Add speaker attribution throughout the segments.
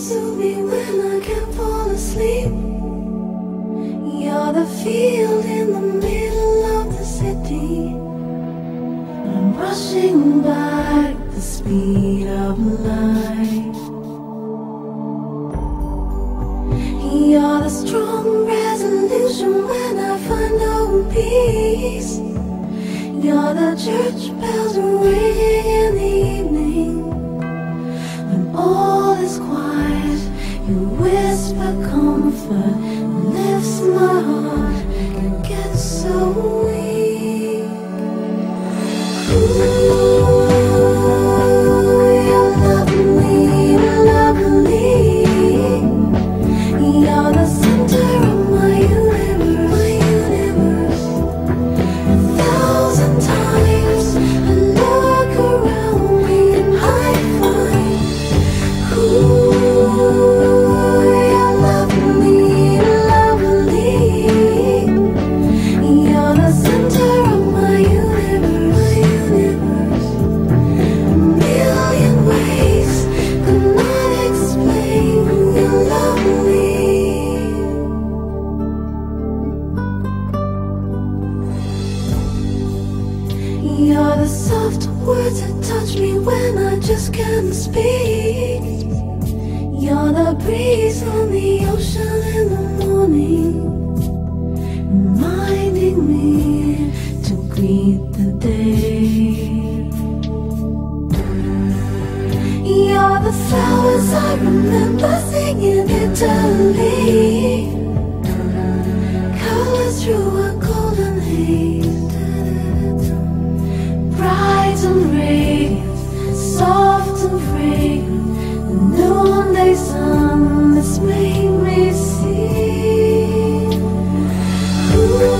Speaker 1: to me when I can't fall asleep. You're the field in the middle of the city. I'm rushing by the speed of light. You're the strong resolution when I find no peace. You're the church bells ringing in the evening. When all is quiet, you whisper comfort and lifts my heart. It gets so weak. Ooh, you're lovely, lovely. You're the center of my universe. A thousand times I look around me and I find who you're lovely, lovely. You're the center of my universe. A million ways could not explain your lovely. You're the soft words that touch me when I just can't speak. You're the breeze on the ocean in the morning, reminding me to greet the day. You're the flowers I remember singing Italy, colors through a golden haze. Bright and radiant, soft and fragrant, the noonday sun that's made me see. Ooh,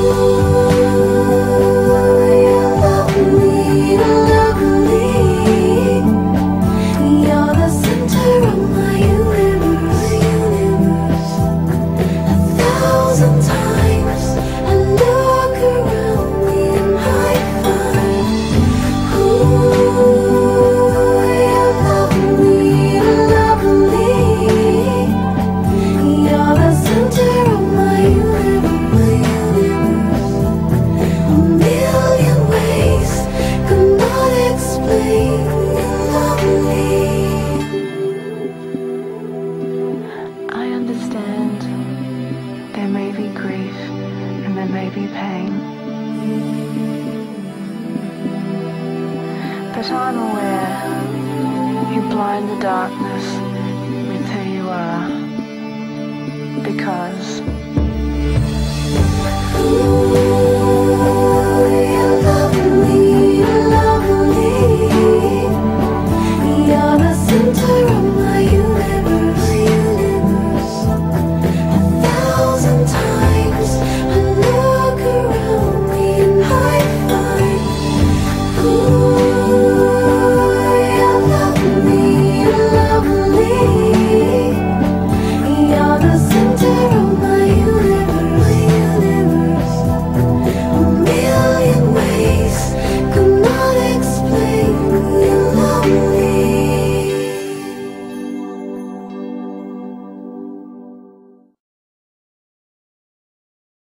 Speaker 1: you're lovely, lovely. You're the center of my universe. A thousand times I look around me and I find you're lovely, lovely. You're the center of my universe. A million ways could not explain your lovely.
Speaker 2: I understand there may be grief and there may be pain, but I'm aware you blind the darkness with who you are, because
Speaker 1: Ooh.